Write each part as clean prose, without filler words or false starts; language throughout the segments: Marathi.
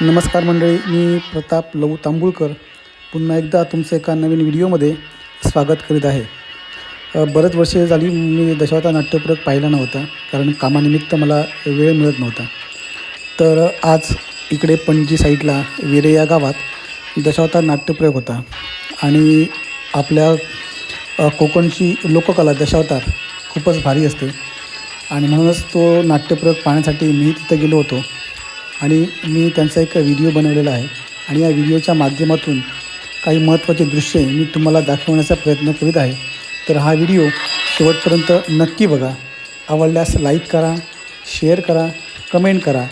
नमस्कार मंडळी, मी प्रताप लहू तांबुळकर पुन्हा एकदा तुमचं एका नवीन व्हिडिओमध्ये स्वागत करीत आहे. बरेच वर्षे झाली मी दशावतार नाट्यप्रयोग पाहिला नव्हता, कारण कामानिमित्त मला वेळ मिळत नव्हता. तर आज इकडे पणजी साईडला वेरे या गावात दशावतार नाट्यप्रयोग होता आणि आपल्या कोकणची लोककला दशावतार खूपच भारी असते आणि म्हणूनच तो नाट्यप्रयोग पाहण्यासाठी मी तिथं गेलो होतो आणि मी त्यांचा एक व्हिडिओ बनवलेला आहे आणि या व्हिडिओच्या माध्यमातून काही महत्त्वाचे दृश्ये मी तुम्हाला दाखवण्याचा प्रयत्न करीत आहे. तर हा व्हिडिओ शेवटपर्यंत नक्की बघा. आवडल्यास लाईक करा, शेअर करा, कमेंट करा.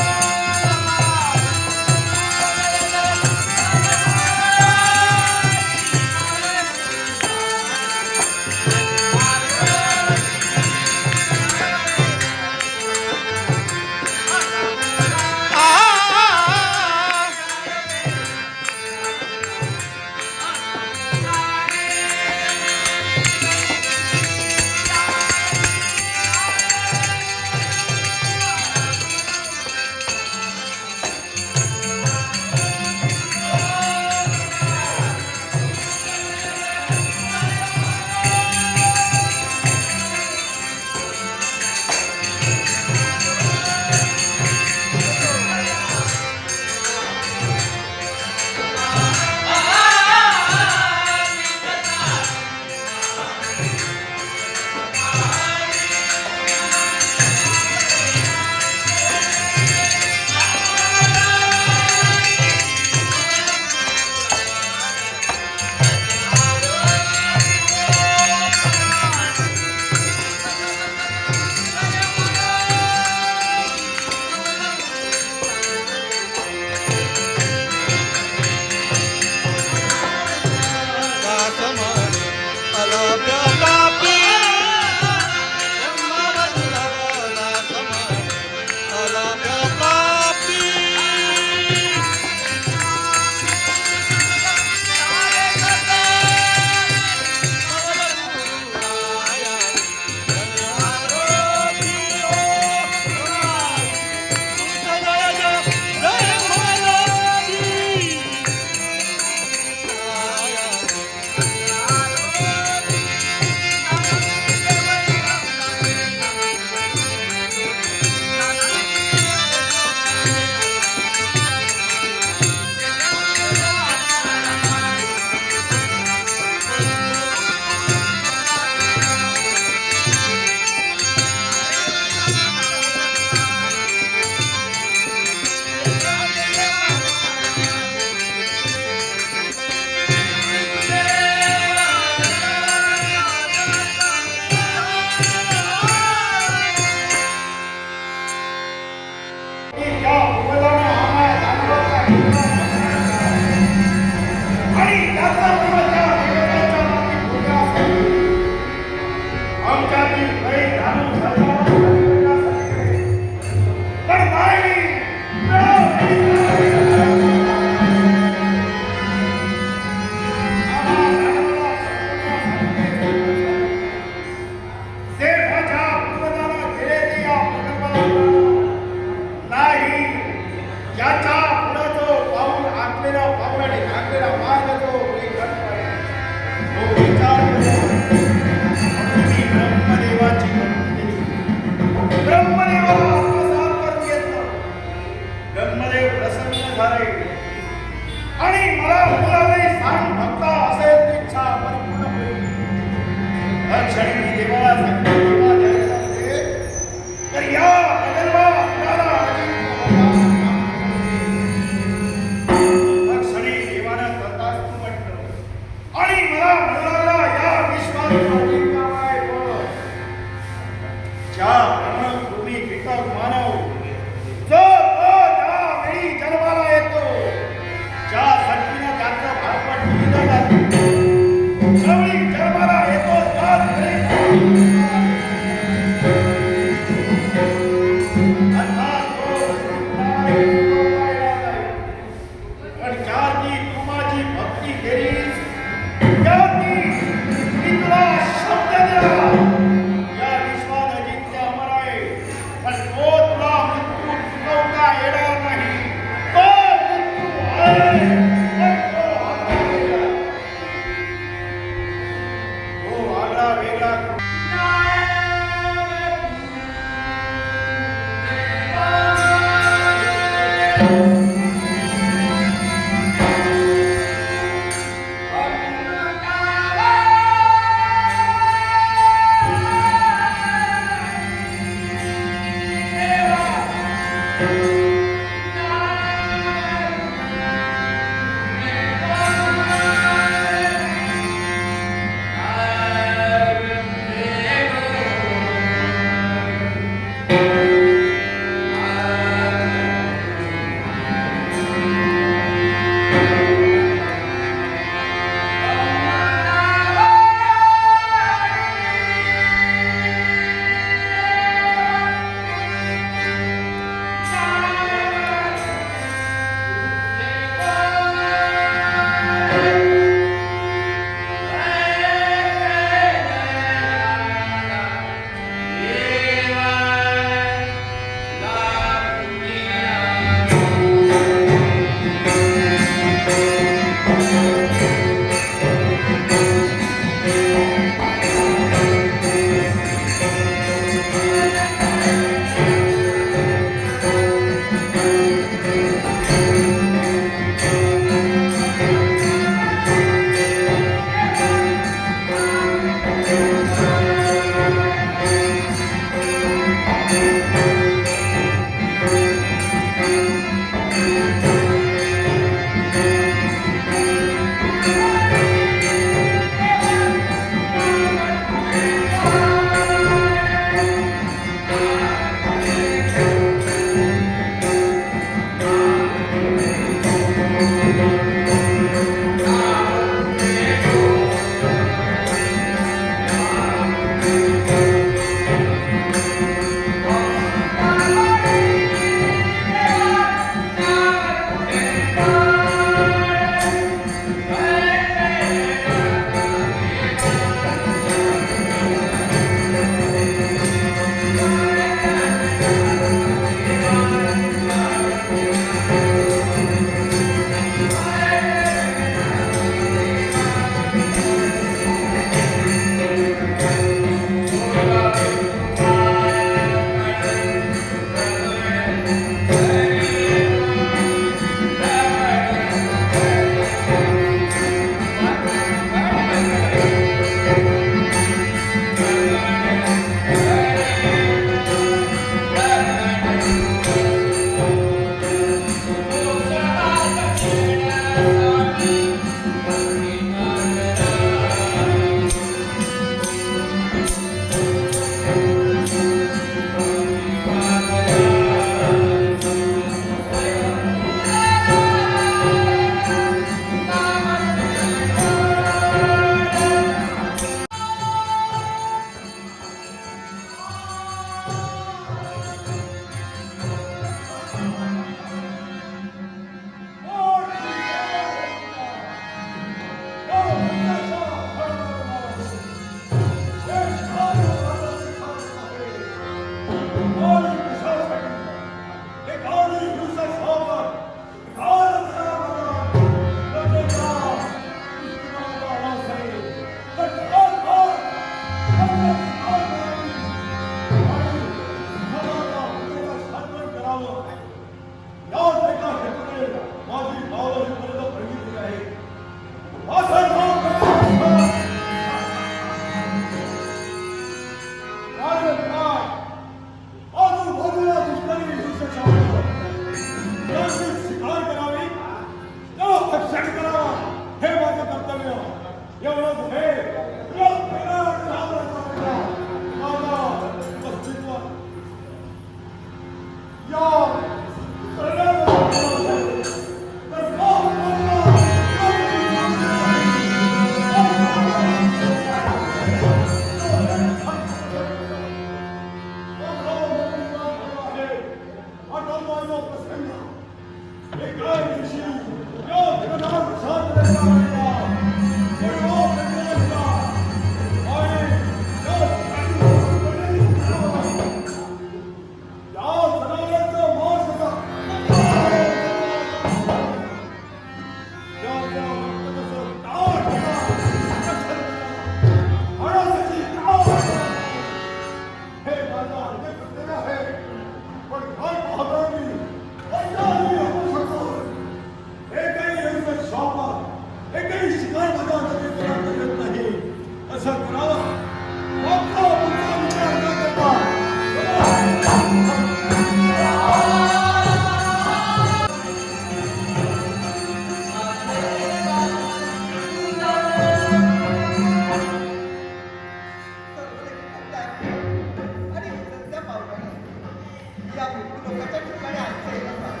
हिंदू लोकांच्या ठिकाणी आमचं येणं झालं.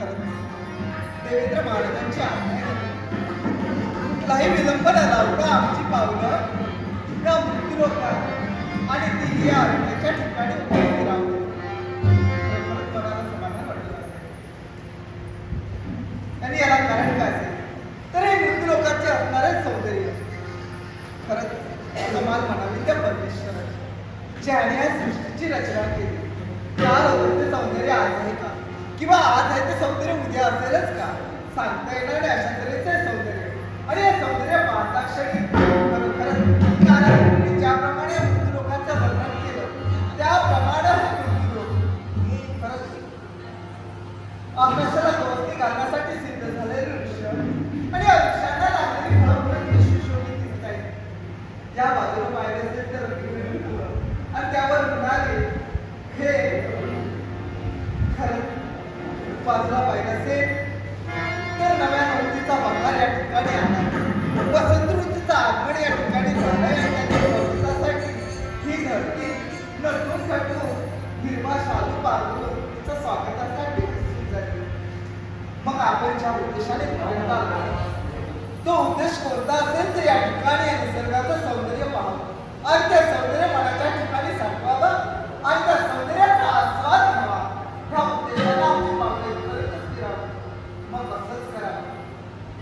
खरंच देवेंद्र महाराजांची आज्ञा आहे. कुठलाही विलंब न लावता आमची पावलं त्या मृत्यू लोकात आणि ती या अरण्याच्या ठिकाणी उभी राहू. खरंच मनाला समाधान वाटलं असेल. आणि याला कारण काय असेल तर हे मृत्यू लोकांचे असणारे सौंदर्य. खरंच कमाल म्हणावी त्या परमेश्वराची ज्याने या सृष्टीची रचना केली. काल होतं ते सौंदर्य आज आहे का किंवा आज आहे ते सौंदर्य उद्या असेलच का सांगता येणार नाही अशा तऱ्हेचे सौंदर्य. आणि हे सौंदर्य पाहता क्षणी खरोखरच कारण मी ज्याप्रमाणे मृत्यू लोकांचं वर्णन केलं त्याप्रमाणे मृत्यू लोक खरंच आकाशाला गोष्टी घालण्यासाठी सिद्ध झालेले वृक्ष आणि या वृक्षांना लागलेली फळं सुशोभित दिसत आहेत. या बाजूला पाहिजे असेल तर रंगीबेरंगी फुलं आणि त्यावर म्हणाले हे खरं बाजूला पाहिजे असेल तर नव्या नोंदीचा बंगाल या ठिकाणी आला. वसंत ऋतूचा आगमन या ठिकाणी झाला आणि त्याच्या स्वागतासाठी ही धरती नटून खटून हिरवा शालू पांघरून तिच्या स्वागतासाठी उत्सुक झाली. मग आपण ज्या उद्देशाने बाहेर आलो तो उद्देश कोणता असेल तर या ठिकाणी या निसर्गाचं सौंदर्य पाहावं आणि त्या सौंदर्य मनाच्या ठिकाणी साठवावं आणि त्या सौंदर्याचा आस्वाद घ्यावा. ह्या उद्देशाने आमची पावले करतच फिरावं. मग असंच करावं.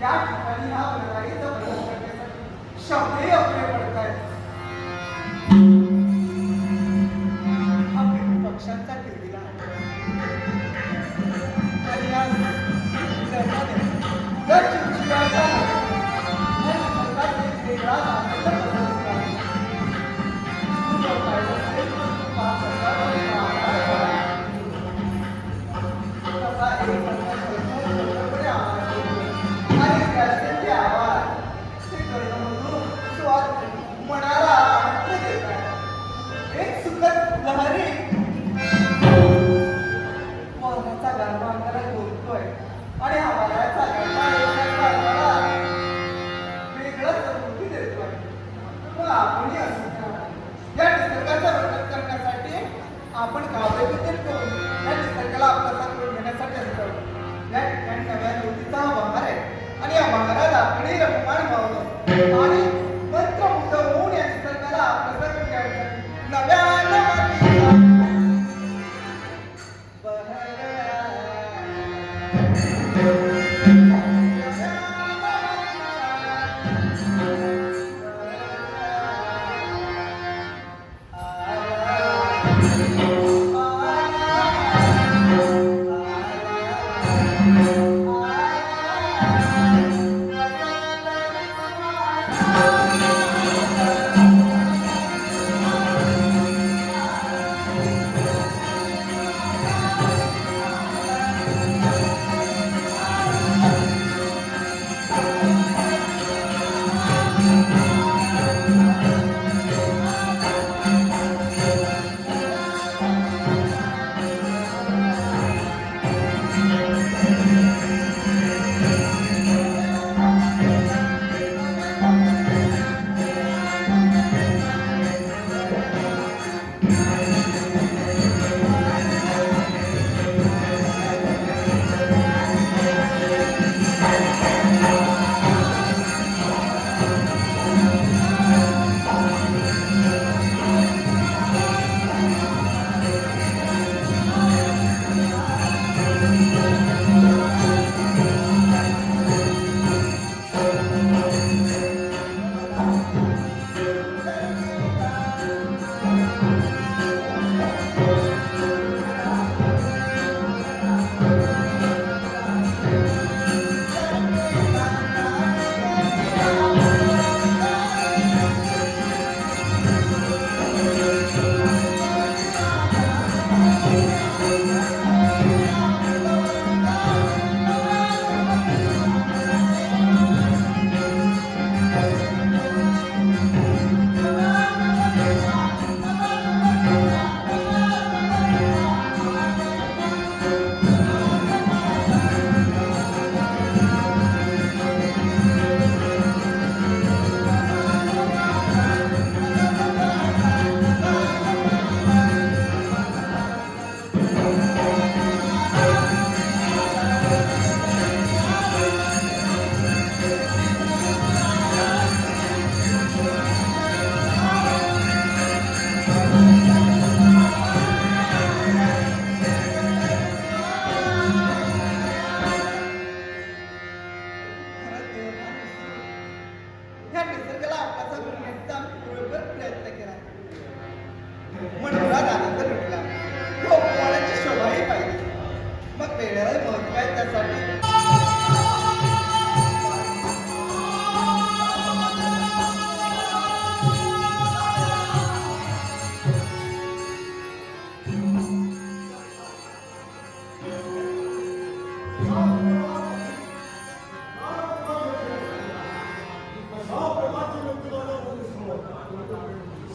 या ठिकाणी ह्या वनराईचं वर्णन करण्यासाठी शब्दही अपुरे पडत आहेत. हा पक्ष्यांचा किलबिला आणि या जगाने जर चिमचिमाटा आणि निसर्गात एक वेगळाच आनंद पसरत आहे. तू जर पाहिलं असेल तर तू पाहत असताना तसा एक संघर्ष आवाज येतो आणि त्याचे आवाज ते कर्णमधून स्वाद मनाला आनंद देत आहे. एक सुखद लहरी वाहनाचा गारवा अंगाला बोलतोय आणि हा वाऱ्याचा गारवा एका अंगाला वेगळंच अनुभूती देतोय. मग आपणही असं करावं. या निसर्गाचं वर्णन करण्यासाठी आपण काव्यबद्दल करून या निसर्गाला आपल्याला करून घेण्यासाठी असतं. या ठिकाणी नव्या नोंदीचा हा बहार आहे आणि या बहारात आपणही रममाण व्हावं आणि मंत्रमुग्ध होऊन या निसर्गाला आपल्याला करून घ्यावं. नव्या नोंदीचा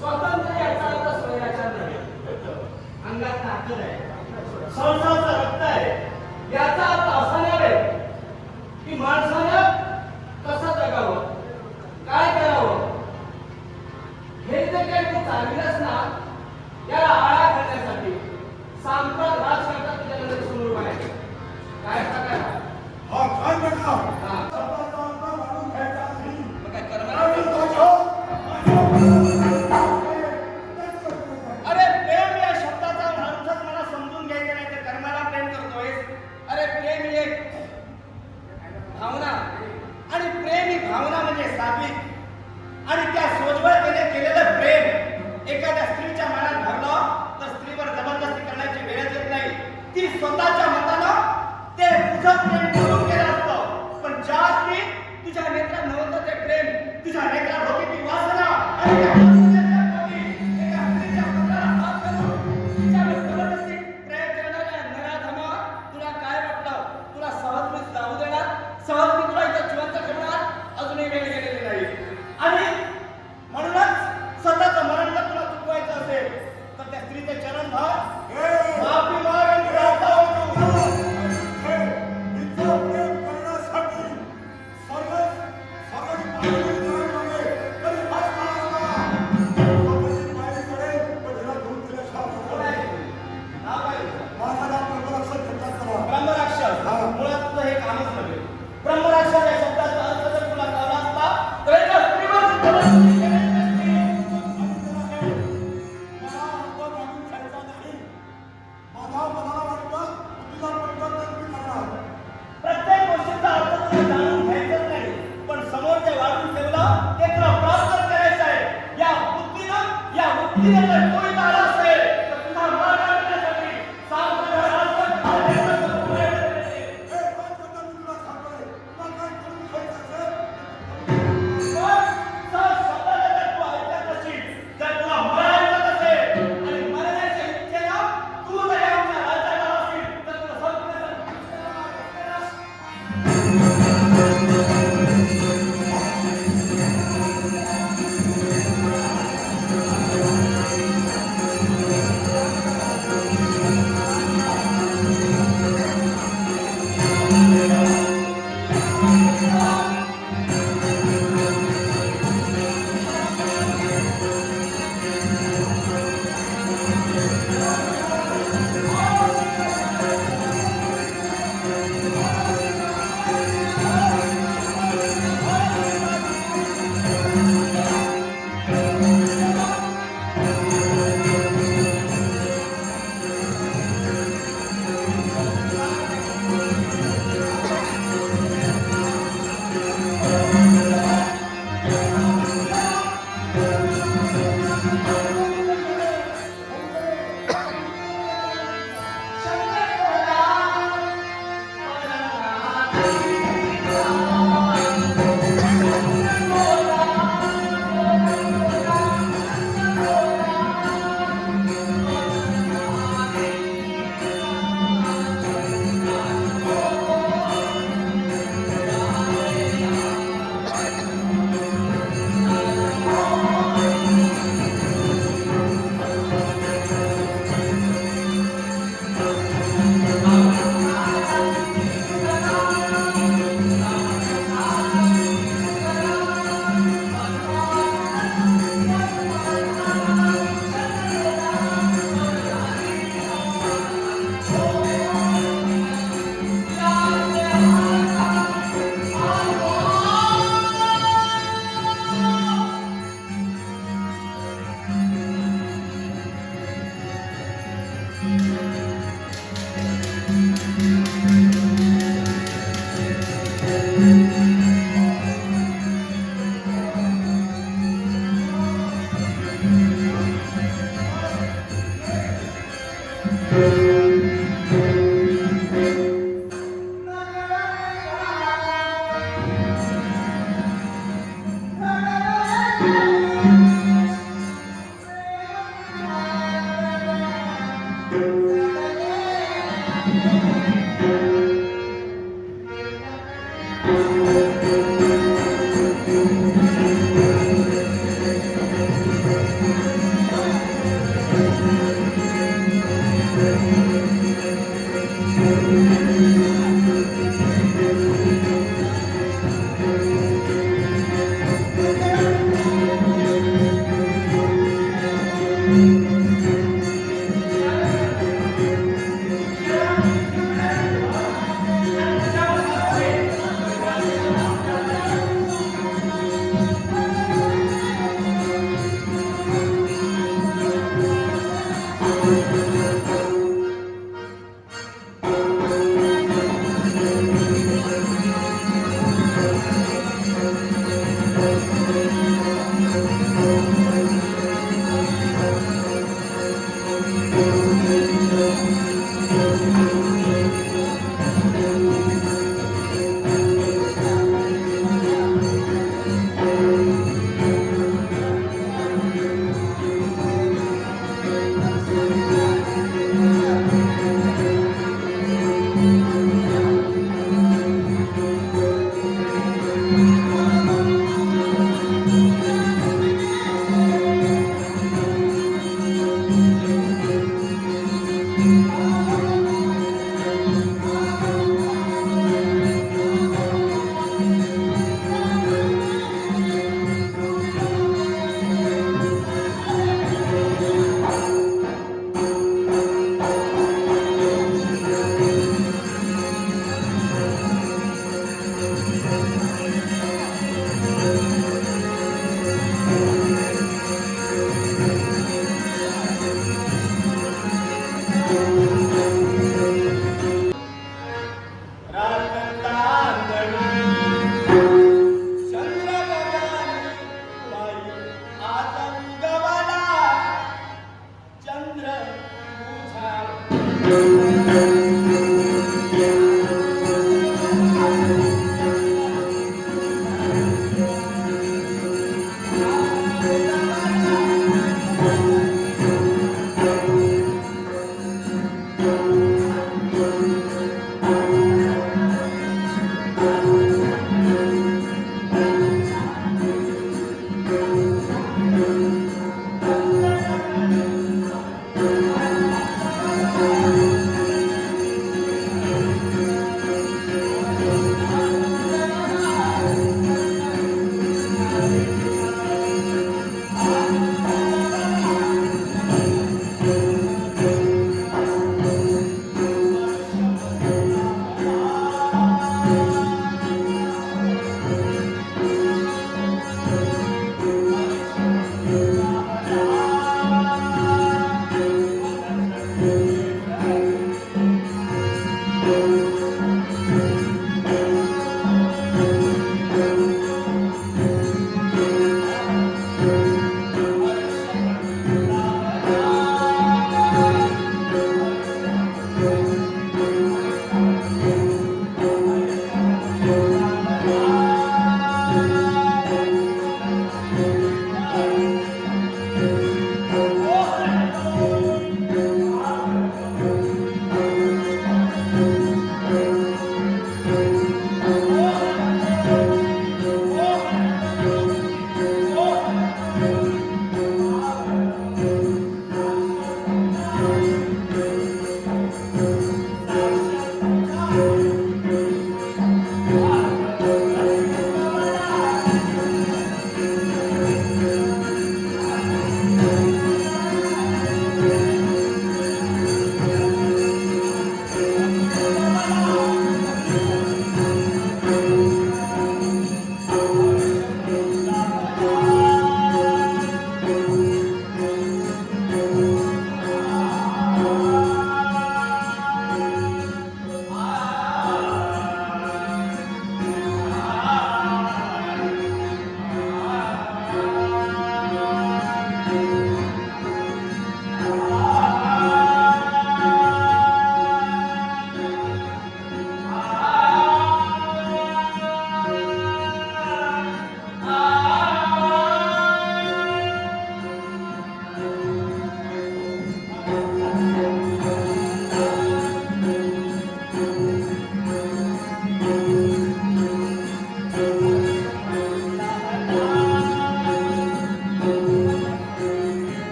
स्वातंत्र्य याचा अर्थ स्वैराचार नाही. अंगात ताकद आहे, संसाराचं रक्त आहे. याचा अर्थ असा नव्हे की माणसानं कसं जगावं, काय करावं, हे जे काही तू चालविलंस ना, याला आळा घालण्यासाठी सांप्रत राजकारणात तुझ्याकडे समोर आहे. काय प्रकार हा? हा काय बेटा हा. स्वतःचा अंग वाढून घ्यायचा नाही. मग काय कर्म आणि नाही? अरे प्रेम या शब्दाचा अर्थच मला समजून घ्यायचा नाही तर कर्माला प्रेम करतोय. अरे प्रेम ही एक भावना आणि प्रेम ही भावना म्हणजे सात्विक आणि त्या सोज्वळतेने केलेलं प्रेम एखाद्या स्त्रीच्या मनात भरलं तर स्त्रीवर जबरदस्ती करण्याची वेळच येत नाही. ती स्वतःच्या मतानं ते तुझं प्रेम करून केलं असतं. पण ज्या ती तुझ्या नेत्रात नव्हतं ते प्रेम, तुझ्या नेत्रात होती ती वासना आणि त्या वासनेच्या पोटी एका स्त्रीच्या पत्राला हात घालून तिच्यावर जबरदस्ती प्रयोग करणाऱ्या नराधमा तुला काय वाटलं? तुला सहज मी जाऊ देणार, सहज मी तुला इथं जिवंत ठेवणार, अजूनही वेळ गेलेली नाही. आणि म्हणूनच स्वतःचं मरण जर तुला चुकवायचं असेल तर त्या स्त्रीचे चरण धर, माफी माग आणि प्रार्थना कर. इतकं प्रेम करण्यासाठी सर्व पाणी तरी भासला असता.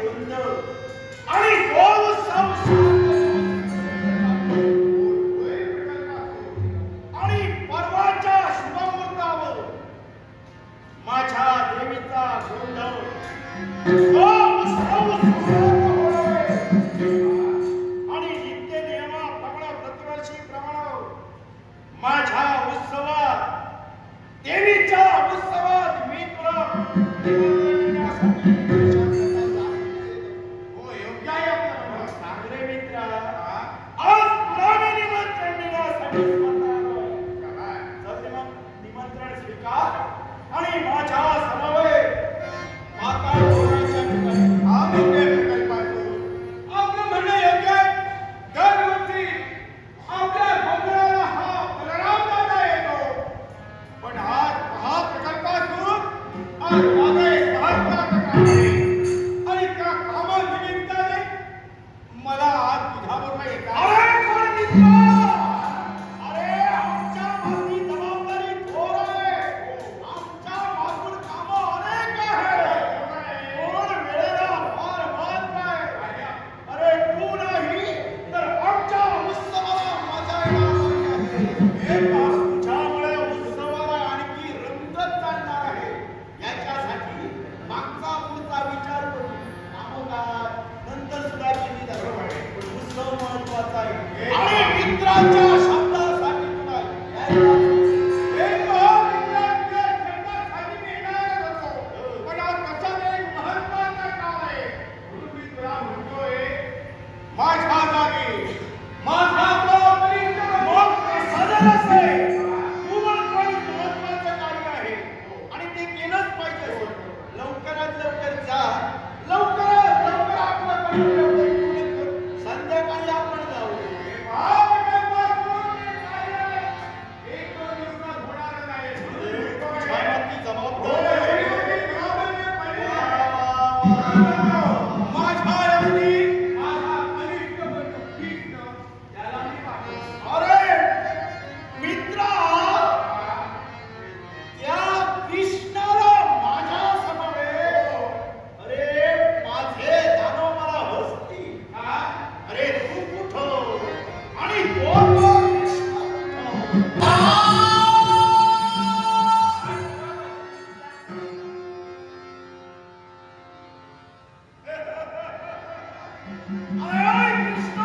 गोंधळ आणि तो उत्सव आणि परवाच्या शुभमुहूर्तावर माझ्या देवीचा गोंधळ तो उत्सव आणि नित्य नियमाप्रमाणे प्रतिवर्षी प्रमाण माझ्या उत्सवात देवीच्या उत्सवात मी तुला देण्यासाठी हो योग्य आहे आपलं चांगले मित्र आज तुला मी निमंत्रण देण्यासाठी निमंत्रण स्वीकार आणि माझ्या समवेत माता डोळ्याच्या ठिकाणी आम्ही आपलं म्हणणं योग्य आहे दरवर्षी आपल्या गोंधळाला हा बलराम दादा येतो पण आज महाप्रकल्पातून आज माझा एक महत्त्वाचं काम आहे आणि त्या कामानिमित्ताने मला आज तुझ्याबरोबर अरे कोण मित्र अरे आमच्या मागची जबाबदारी थोर आहे आमच्या मागून कामं अनेक आहे कोण वेळेला फार महत्व आहे अरे तू नाही तर आमच्या उत्सवाला मजा येणार आहे हे पहा तुझ्यामुळे उत्सवाला आणखी रंगत चालणार आहे याच्यासाठी मागचा पुढचा विचार करू कामगार नंतर सुद्धा किती जातो पण उत्सव महत्वाचा आहे आणि मित्राच्या शब्दासाठी तुला हे पहा मित्रांच्या शब्दासाठी मी येणार होतो पण आज कशाला एक महत्वाचं काम आहे म्हणून मी तुला म्हणतोय माझ्या जागी माझा तो मग ते सजन असेल तू काही महत्वाचं कार्य आहे आणि ते केलंच पाहिजे लवकरात लवकर जा लवकरात लवकर आपलं कर्तव्य पूर्ण कर. संध्याकाळी आपण जाऊ एक दोन दिवसात होणार नाही जबाबदारी माझ्या अगदी माझा कनिष्ठ बंधू कृष्ण त्याला मी पाठवतो अरे मित्रा त्या कृष्णाला माझ्या समवेत अरे माझे दानव मला हसतील अरे तू कुठं आणि तो कृष्ण कुठं अरे कृष्ण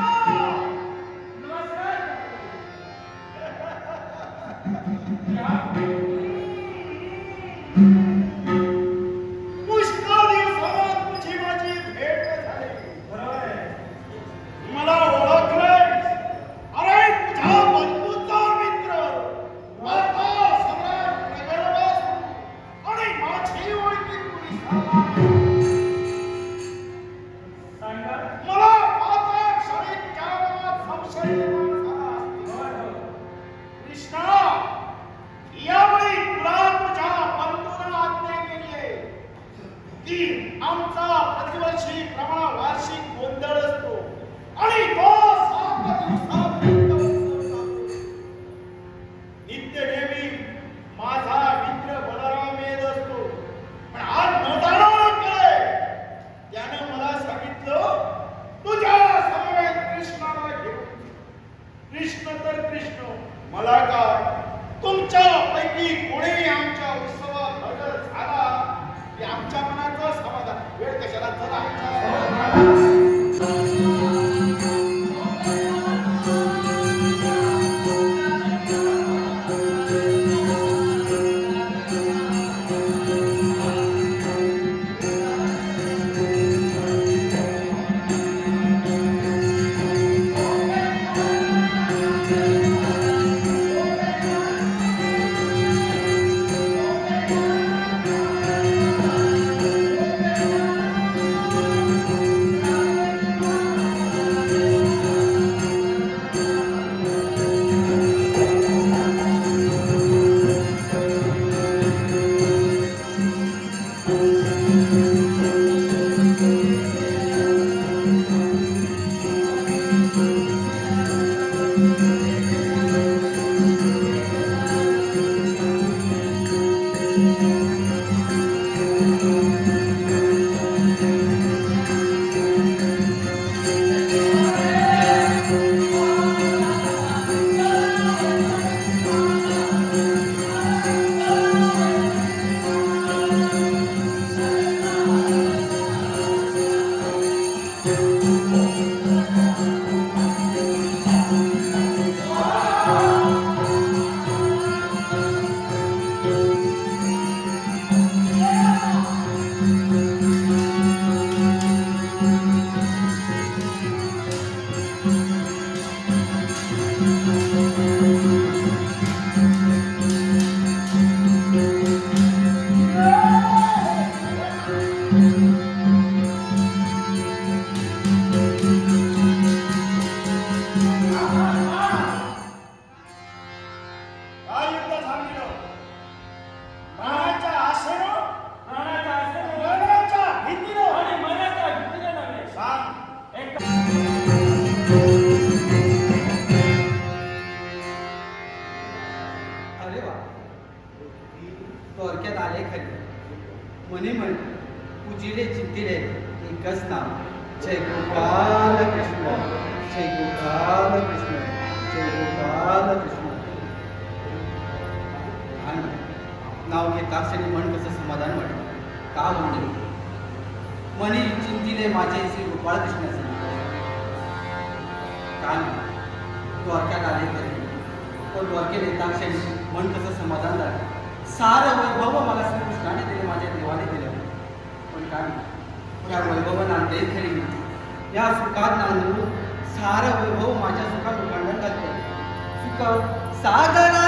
पुष्कळ दिवसात तुझी माझी भेट झाली मला ओळखलंय अरे तुझ्या बंधूचा मित्र माझा सम्राट नगरवासी आणि माझी ओळखी तुझी मला आता क्षणी तुझ्या मनात संशय निर्माण झाला कृष्णा यावेळी तुला तुझ्या बंधूंना आज्ञा केली आहे की आमचा प्रतिवर्षी प्रमाण वार्षिक गोंधळ असतो आणि तो 7 दिवसापर्यंत असतो. नित्य नेहमी माझा मित्र बलराम येत असतो पण आज न जाणार काय त्यानं मला सांगितलं तुझ्या समवेत कृष्णाला घेऊन कृष्ण तर कृष्ण मला काय तुमच्यापैकी कोणी आमच्या उत्सवात हजर झाला की आमच्या मनाचं समाधान वेळ कशाला चला जय गोपाल कृष्ण, जय गोपाल कृष्ण, जय गोपाल कृष्ण. आणि नाव घेता क्षणी मन कसं समाधान वाटलं. का म्हणले मनी चिंतिले माझे श्री गोपाळ कृष्णाचे कान द्वारक्यात आले तरी पण द्वारके येता क्षणी मन कसं समाधान झालं. सारं वैभव मला श्रीकृष्णाने दिले, माझ्या देवाने दिलं. पण काय या वैभव नांदे खरी या सुखात नांदू सारं वैभव माझ्या सुखात उखांडन घालते. सुख सागरा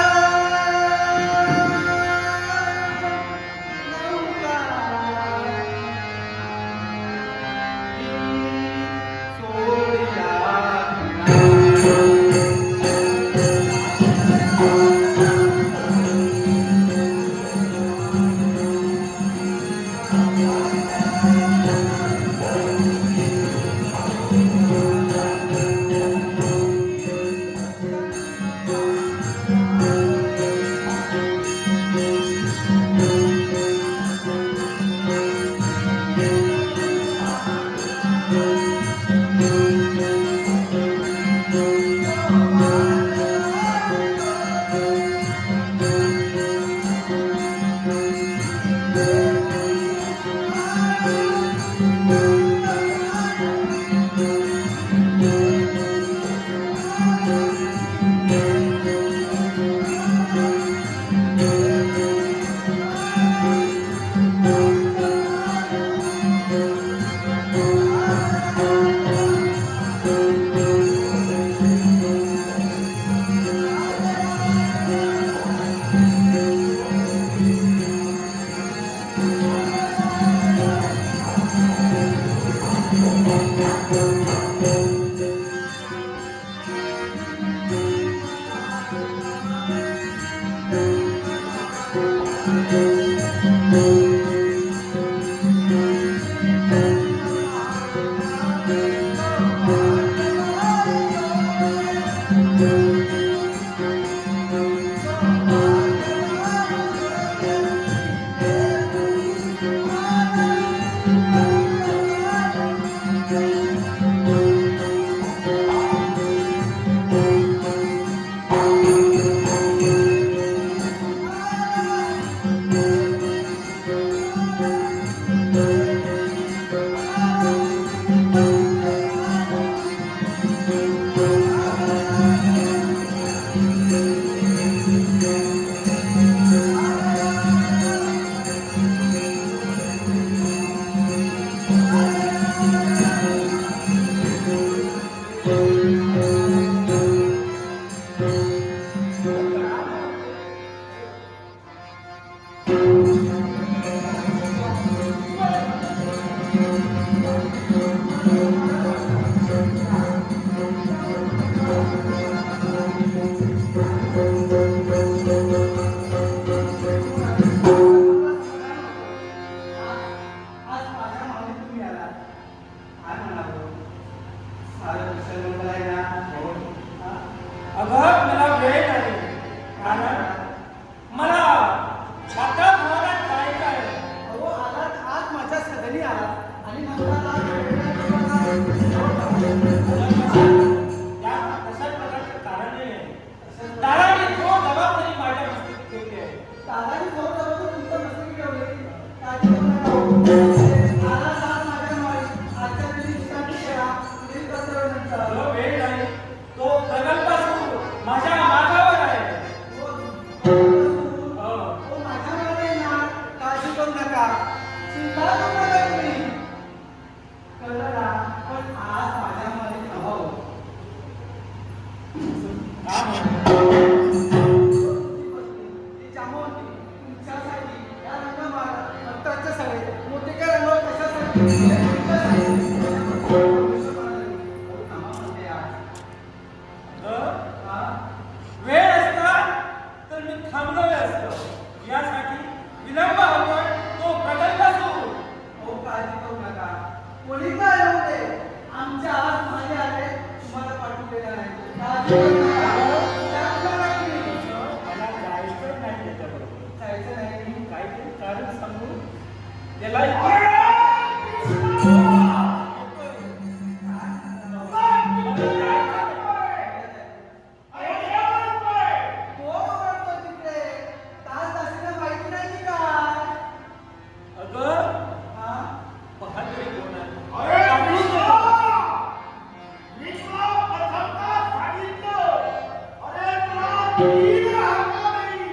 तीन हाका नाही.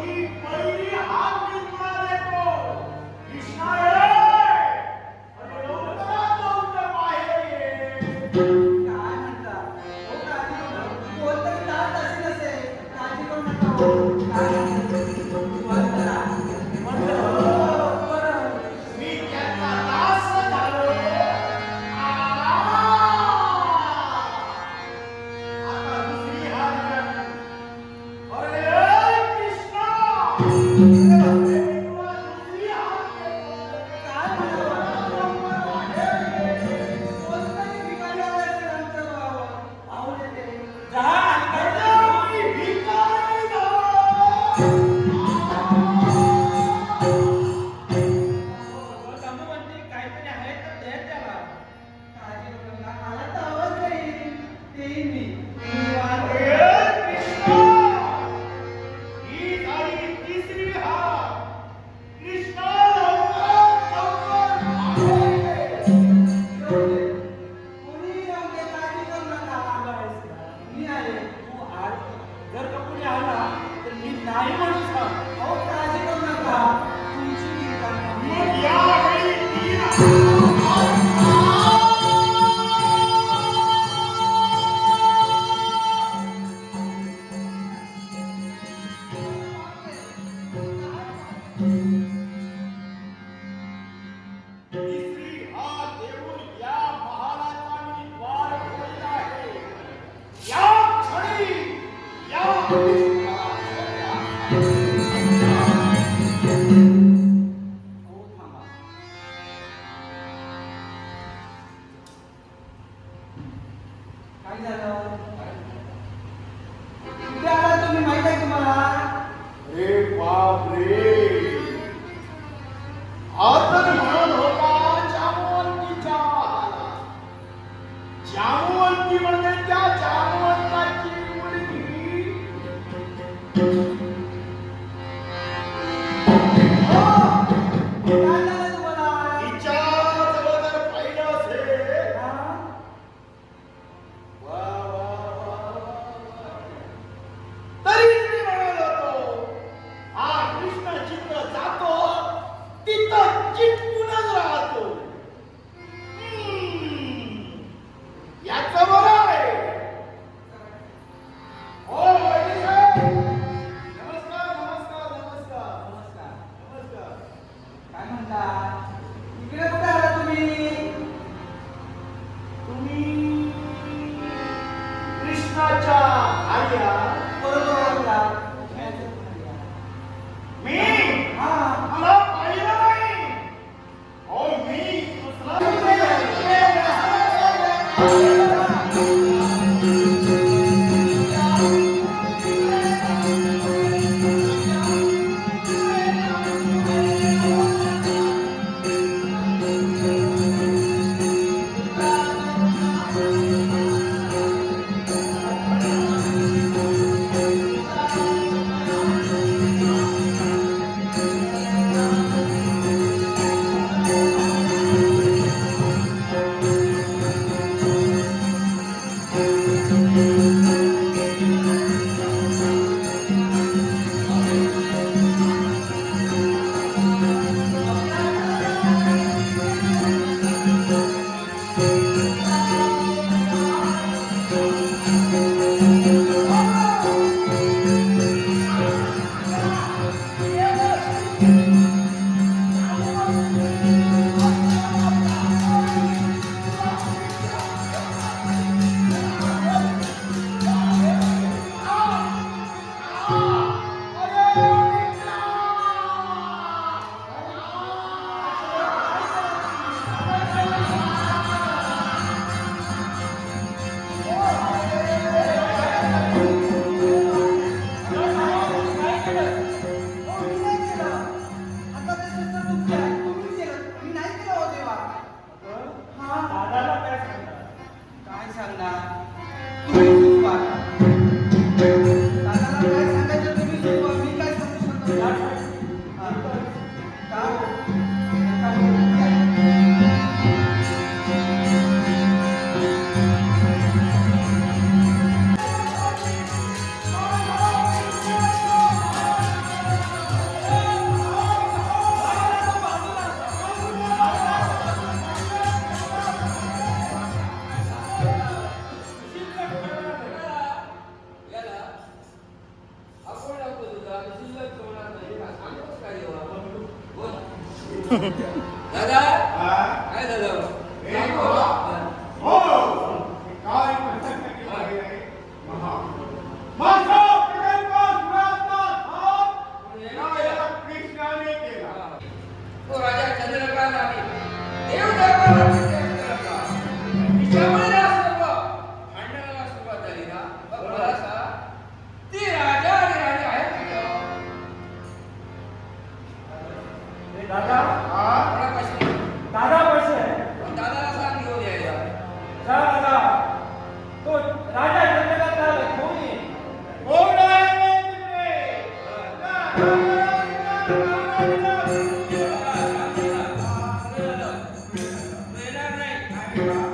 ही पहिली हाक मी तुला देतो. कृष्णा ये. अरे लवकरात लवकर बाहेर ये. काय म्हणता हो काळजी करू नका. कोणतरी दात असेल असेल. काळजी करू नका हो. काय निवांत राहा. बरं. मी त्याचा दास झालो. आता दुसरी हाक. अरे कृष्णा. अरे मी तुला दुसरी हाक देतो. काय म्हणावं? कोणतरी भिकारी आला असेल आमच्या गावावर. पाहून येते. जा आणि काय ते? अरे मी भिकारी झालो. जांबूवंती काहीतरी आहे तर द्या त्याला. काळजी करू नका. मला तर आवाज येईल. तेही मी. निवांत. अरे कृष्णा. ही झाली तिसरी हाक. कृष्णा लवकरात लवकर बाहेर ये. कोणीही राहू दे, काळजी करू नका. मी आहे. तू आल जर का कुणी आला तर मी नाही म्हणू सांग. अहो, काळजी करू नका. तुमची मी करणार. मग यावेळी तीन हाक. तिसरी हाक देऊन या महालाचा मी द्वार खोलला आहे. या क्षणी या विश्वासाच्या हो, थांबा. काय झालं? कुठे आला तुम्ही माहित आहे तुम्हाला? रे बाप रे. हा तर म्हणत होता जामवंतीच्या महालात. जामवंती म्हणजे त्या जामवंताची मुलगी. हो, काय झालं तुम्हाला? तिच्या जवळ जर पाहिलं असेल. हा? वा, वा, वा, वा, वा. तरी मी म्हणत होतो हा कृष्ण चित्र जातो तिथं चिटकूनच राहतो. याचं बरं आहे. हो वैदिक साहेब. नमस्कार नमस्कार नमस्कार नमस्कार. नमस्कार. काय म्हणता? इकडे कुठे आला तुम्ही? तुम्ही कृष्णाच्या आर्या. बरोबर आला. मी हा. मला पाहिलं नाही. हो मी दुसरा दादा हा? काय झालं हे बघा. हो. काय प्रसंगाची बाई आहे? माझा प्रकल्प सुराचा थाट राजा कृष्णाने केला. तो राजा चंद्रकांत आहे देव दरबारात त्याच्यामुळे सर्व भांडणाला सुरुवात झाली ना मग मला सांग ती राजा आणि राणी आहेत कुठं? दादा कोणापाशी? दादा पैसे मग दादाला सांग घेऊन यायला. जा दादा तो राजा चंद्रकांतला घेऊन ये कोण आहे तिकडे? मिळणार नाही